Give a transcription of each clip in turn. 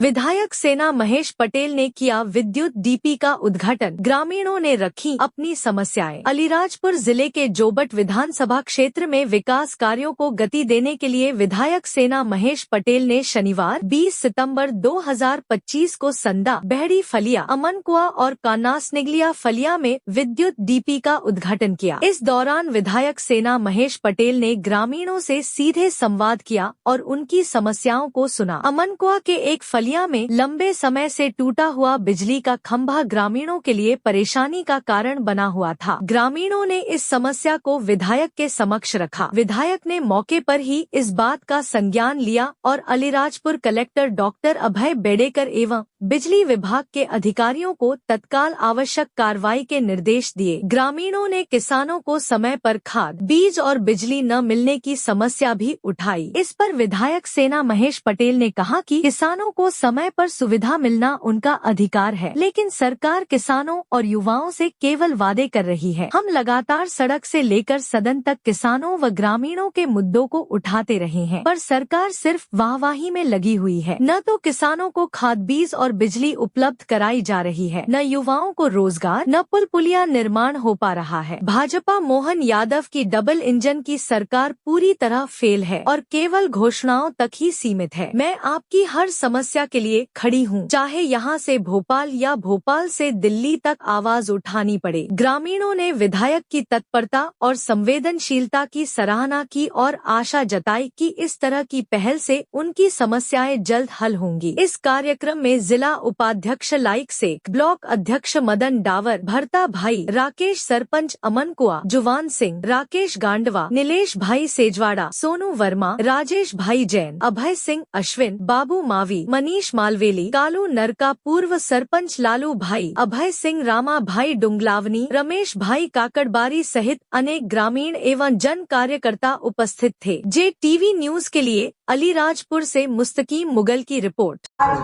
विधायक सेना महेश पटेल ने किया विद्युत डीपी का उद्घाटन, ग्रामीणों ने रखी अपनी समस्याएं। अलीराजपुर जिले के जोबट विधानसभा क्षेत्र में विकास कार्यों को गति देने के लिए विधायक सेना महेश पटेल ने शनिवार 20 सितंबर 2025 को संदा, बहड़ी फलिया, अमनकुआ और कानास निगलिया फलिया में विद्युत डीपी का उद्घाटन किया। इस दौरान विधायक सेना महेश पटेल ने ग्रामीणों से सीधे संवाद किया और उनकी समस्याओं को सुना। अमनकुआ के एक फलिया में लंबे समय से टूटा हुआ बिजली का खंभा ग्रामीणों के लिए परेशानी का कारण बना हुआ था। ग्रामीणों ने इस समस्या को विधायक के समक्ष रखा। विधायक ने मौके पर ही इस बात का संज्ञान लिया और अलीराजपुर कलेक्टर डॉक्टर अभय बेडेकर एवं बिजली विभाग के अधिकारियों को तत्काल आवश्यक कार्रवाई के निर्देश दिए। ग्रामीणों ने किसानों को समय पर खाद, बीज और बिजली न मिलने की समस्या भी उठाई। इस पर विधायक सेना महेश पटेल ने कहा कि किसानों को समय पर सुविधा मिलना उनका अधिकार है, लेकिन सरकार किसानों और युवाओं से केवल वादे कर रही है। हम लगातार सड़क से लेकर सदन तक किसानों व ग्रामीणों के मुद्दों को उठाते रहे हैं, पर सरकार सिर्फ वाहवाही में लगी हुई है। न तो किसानों को खाद, बीज और बिजली उपलब्ध कराई जा रही है, न युवाओं को रोजगार, न पुल पुलिया निर्माण हो पा रहा है। भाजपा मोहन यादव की डबल इंजन की सरकार पूरी तरह फेल है और केवल घोषणाओं तक ही सीमित है। मैं आपकी हर समस्या के लिए खड़ी हूँ, चाहे यहाँ से भोपाल या भोपाल से दिल्ली तक आवाज उठानी पड़े। ग्रामीणों ने विधायक की तत्परता और संवेदनशीलता की सराहना की और आशा जताई कि इस तरह की पहल से उनकी समस्याएं जल्द हल होंगी। इस कार्यक्रम में जिला उपाध्यक्ष लाइक शेख, ब्लॉक अध्यक्ष मदन डावर, भरता भाई, राकेश सरपंच अमनकुआ, जुवान सिंह, राकेश गांडवा, नीलेश भाई सेजवाड़ा, सोनू वर्मा, राजेश भाई जैन, अभय सिंह अश्विन, बाबू मावी, मनीष मालवेली, कालू नरका, पूर्व सरपंच लालू भाई, अभय सिंह, रामा भाई डुंगलावनी, रमेश भाई काकड़बारी सहित अनेक ग्रामीण एवं जन कार्यकर्ता उपस्थित थे। JTV न्यूज के लिए अलीराजपुर से मुस्तकीम मुगल की रिपोर्ट। आज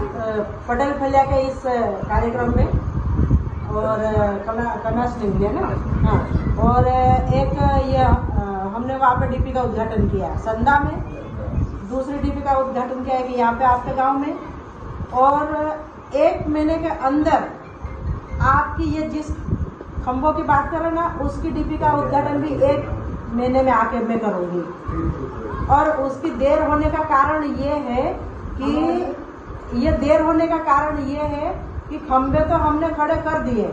पटेल फलिया के इस कार्यक्रम में और कनास निगलिया ना, हाँ, और एक ये हमने वहाँ पे डीपी का उद्घाटन किया संदा में, दूसरी डीपी का उद्घाटन किया है कि यहाँ पे आपके गांव में, और 1 महीने के अंदर आपकी ये जिस खंभों की बात कर रहे ना, उसकी डीपी का उद्घाटन भी 1 महीने में आके मैं करूंगी। और उसकी देर होने का कारण ये है कि खंभे तो हमने खड़े कर दिए,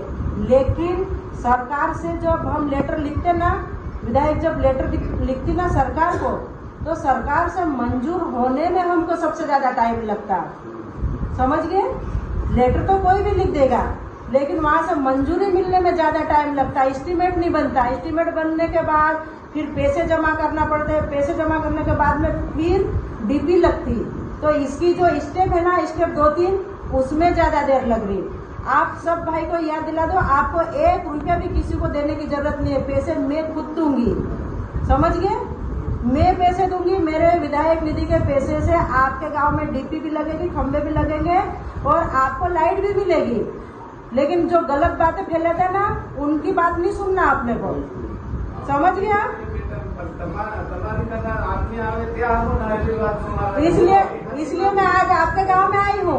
लेकिन सरकार से जब हम लेटर लिखते ना, विधायक जब लेटर लिखती ना सरकार को, तो सरकार से मंजूर होने में हमको सबसे ज्यादा टाइम लगता। समझ गए? लेटर तो कोई भी लिख देगा, लेकिन वहां से मंजूरी मिलने में ज्यादा टाइम लगता है। एस्टीमेट नहीं बनता, एस्टीमेट बनने के बाद फिर पैसे जमा करना पड़ते हैं, पैसे जमा करने के बाद में फिर डीपी लगती। तो इसकी जो स्टेप है ना, स्टेप 2-3, उसमें ज्यादा देर लग रही। आप सब भाई को याद दिला दो, आपको 1 रुपया भी किसी को देने की जरूरत नहीं है, पैसे मैं खुद दूंगी। समझ गए? मैं पैसे दूंगी, मेरे विधायक निधि के पैसे से आपके गांव में डीपी भी लगेगी, खंभे भी लगेंगे और आपको लाइट भी मिलेगी। लेकिन जो गलत बातें फैलाते हैं ना, उनकी बात नहीं सुनना आपने को। समझ गया? इसलिए मैं आज आपके गांव में आई हूँ।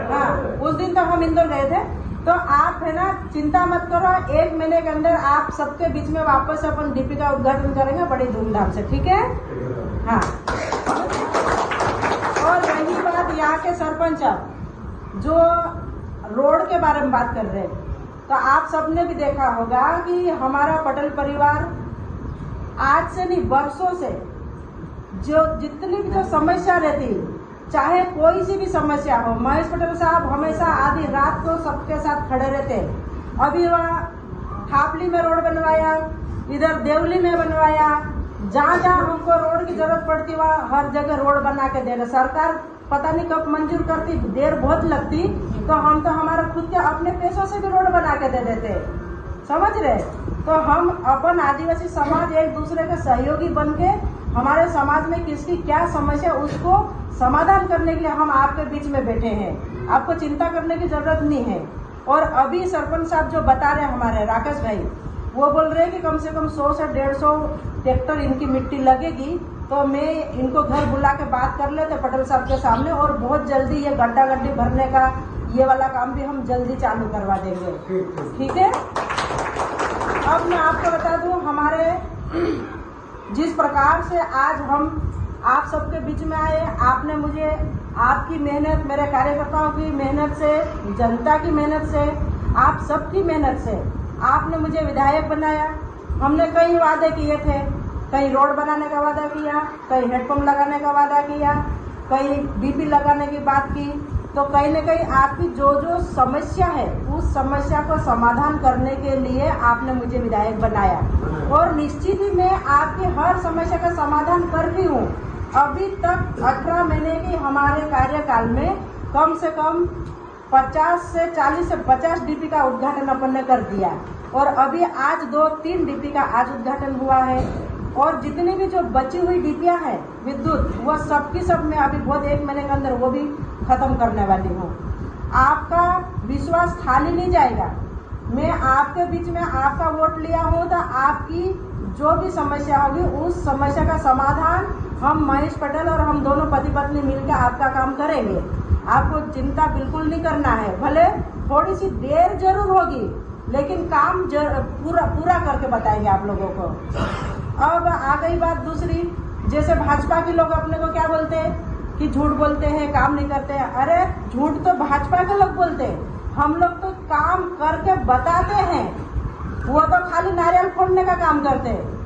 हाँ, उस दिन तो हम इंदौर गए थे। तो आप है ना, चिंता मत करो, 1 महीने के अंदर आप सबके बीच में वापस अपन डीपी का उद्घाटन करेंगे बड़ी धूमधाम से, ठीक है? हाँ। और रही बात यहाँ के सरपंच जो रोड के बारे में बात कर रहे हैं, तो आप सबने भी देखा होगा कि हमारा पटेल परिवार आज से नहीं, बरसों से जो जितनी भी जो समस्या रहती, चाहे कोई सी भी समस्या हो, महेश पटेल साहब हमेशा आधी रात को सबके साथ खड़े रहते। अभी वहाँ ठापली में रोड बनवाया, इधर देवली में बनवाया, जहाँ जहाँ हमको रोड की जरूरत पड़ती वहाँ हर जगह रोड बना के दे रहे। सरकार पता नहीं कब मंजूर करती, देर बहुत लगती, तो हम तो हमारा खुद के अपने पैसों से भी रोड बना के दे देते। समझ रहे? तो हम अपन आदिवासी समाज एक दूसरे के सहयोगी बन के हमारे समाज में किसकी क्या समस्या, उसको समाधान करने के लिए हम आपके बीच में बैठे हैं। आपको चिंता करने की जरूरत नहीं है। और अभी सरपंच साहब जो बता रहे हैं हमारे राकेश भाई, वो बोल रहे हैं कि कम से कम 100 से 150 ट्रैक्टर इनकी मिट्टी लगेगी, तो मैं इनको घर बुला के बात कर लेते पटेल साहब के सामने, और बहुत जल्दी ये गड्ढा गड्ढी भरने का ये वाला काम भी हम जल्दी चालू करवा देंगे। ठीक है। अब मैं आपको बता दूं, हमारे जिस प्रकार से आज हम आप सबके बीच में आए, आपने मुझे आपकी मेहनत, मेरे कार्यकर्ताओं की मेहनत से, जनता की मेहनत से, आप सबकी मेहनत से आपने मुझे विधायक बनाया। हमने कई वादे किए थे, कहीं रोड बनाने का वादा किया, कहीं हेडपम्प लगाने का वादा किया, कहीं बीपी लगाने की बात की। तो कहीं न कहीं आपकी जो जो समस्या है उस समस्या को समाधान करने के लिए आपने मुझे विधायक बनाया, और निश्चित ही मैं आपकी हर समस्या का समाधान करती हूँ। अभी तक 18 महीने की हमारे कार्यकाल में कम से कम 40 से 50 डीपी का उद्घाटन अपन ने कर दिया, और अभी आज 2-3 डीपी का आज उद्घाटन हुआ है। और जितनी भी जो बची हुई डीपियां हैं विद्युत, वो सब की सब मैं अभी बहुत 1 महीने के अंदर वो भी खत्म करने वाली हूँ। आपका विश्वास खाली नहीं जाएगा। मैं आपके बीच में आपका वोट लिया हूँ, तो आपकी जो भी समस्या होगी उस समस्या का समाधान हम महेश पटेल और हम दोनों पति पत्नी मिलकर आपका काम करेंगे। आपको चिंता बिल्कुल नहीं करना है। भले थोड़ी सी देर जरूर होगी, लेकिन काम पूरा करके बताएंगे आप लोगों को। अब आ गई बात दूसरी, जैसे भाजपा के लोग अपने को क्या बोलते हैं कि झूठ बोलते हैं, काम नहीं करते हैं। अरे झूठ तो भाजपा के लोग बोलते हैं, हम लोग तो काम करके बताते हैं। वो तो खाली नारियल फोड़ने का काम करते हैं।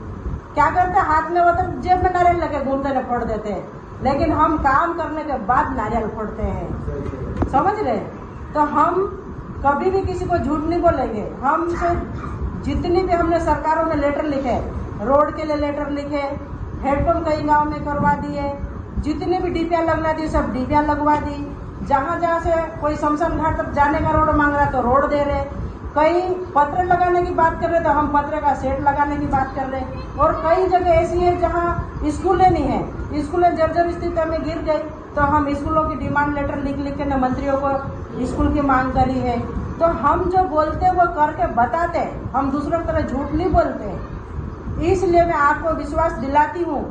क्या करते हैं, हाथ में वो तो जेब में नारियल लगे घूमते न फोड़ देते हैं, लेकिन हम काम करने के बाद नारियल फोड़ते हैं। समझ रहे? तो हम कभी भी किसी को झूठ नहीं बोलेंगे। हमसे जितनी भी हमने सरकारों में लेटर लिखे, रोड के लिए लेटर लिखे, हेडपम्प कई गांव में करवा दिए, जितनी भी डीपियां लगना थी सब डीपियां लगवा दी। जहां जहां से कोई शमशान घाट तक जाने का रोड मांग रहा तो रोड दे रहे, कई पत्र लगाने की बात कर रहे तो हम पत्र का सेट लगाने की बात कर रहे। और कई जगह ऐसी है जहां स्कूलें नहीं है, स्कूलें जर्जर स्थिति में गिर गई, तो हम स्कूलों की डिमांड लेटर लिख के न मंत्रियों को स्कूल की मांग करी है। तो हम जो बोलते वो करके बताते, हम दूसरों की तरह झूठ नहीं बोलते। इसलिए मैं आपको विश्वास दिलाती हूँ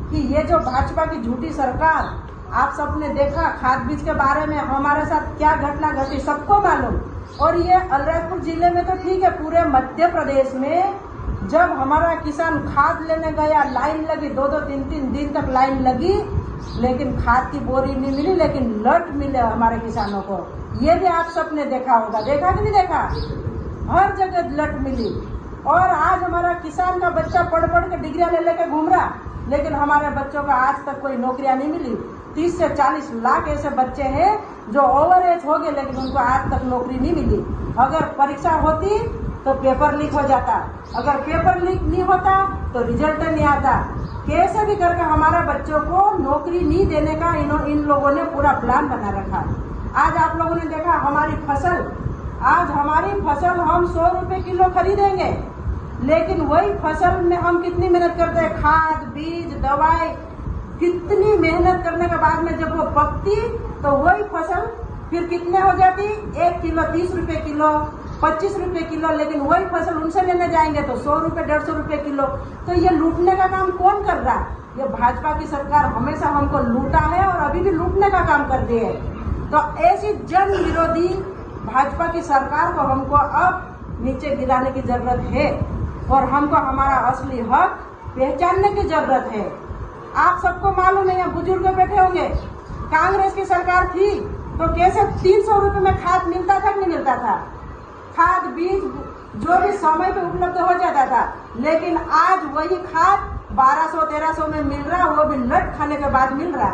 कि ये जो भाजपा की झूठी सरकार, आप सबने देखा खाद बीज के बारे में हमारे साथ क्या घटना घटी सबको मालूम। और ये अलीराजपुर जिले में तो ठीक है, पूरे मध्य प्रदेश में जब हमारा किसान खाद लेने गया, लाइन लगी, 2-3 दिन तक लाइन लगी, लेकिन खाद की बोरी नहीं मिली, लेकिन लट मिले हमारे किसानों को। ये भी आप सबने देखा होगा, देखा कि नहीं देखा? हर जगह लट मिली। और आज हमारा किसान का बच्चा पढ़ के डिग्रियां ले लेके घूम रहा, लेकिन हमारे बच्चों का आज तक कोई नौकरियां नहीं मिली। 30 से 40 लाख ऐसे बच्चे हैं जो ओवर एज हो गए, लेकिन उनको आज तक नौकरी नहीं मिली। अगर परीक्षा होती तो पेपर लीक हो जाता, अगर पेपर लीक नहीं होता तो रिजल्ट नहीं आता। कैसे भी करके हमारे बच्चों को नौकरी नहीं देने का इन लोगों ने पूरा प्लान बना रखा। आज आप लोगों ने देखा हमारी फसल, आज हमारी फसल हम 100 रुपए किलो खरीदेंगे, लेकिन वही फसल में हम कितनी मेहनत करते हैं, खाद बीज दवाई, कितनी मेहनत करने के बाद में जब वो पकती तो वही फसल फिर कितने हो जाती, 1 किलो 30 रुपए किलो, 25 रुपए किलो। लेकिन वही फसल उनसे लेने जाएंगे तो 100 रुपए 150 रुपए किलो। तो ये लूटने का काम कौन कर रहा है? ये भाजपा की सरकार हमेशा हमको लूटा है और अभी भी लूटने का काम कर रही है। तो ऐसी जन विरोधी भाजपा की सरकार को हमको अब नीचे गिराने की जरूरत है, और हमको हमारा असली हक पहचानने की जरूरत है। आप सबको मालूम है, यहाँ बुजुर्ग बैठे होंगे, कांग्रेस की सरकार थी तो कैसे 300 रुपए में खाद मिलता था कि नहीं मिलता था? खाद बीज जो भी समय पे उपलब्ध हो जाता था, लेकिन आज वही खाद 1200-1300 में मिल रहा, वो भी लट खाने के बाद मिल रहा।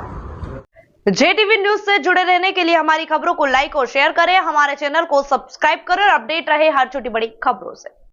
JTV न्यूज से जुड़े रहने के लिए हमारी खबरों को लाइक और शेयर करें, हमारे चैनल को सब्सक्राइब करें और अपडेट रहे हर छोटी बड़ी खबरों से।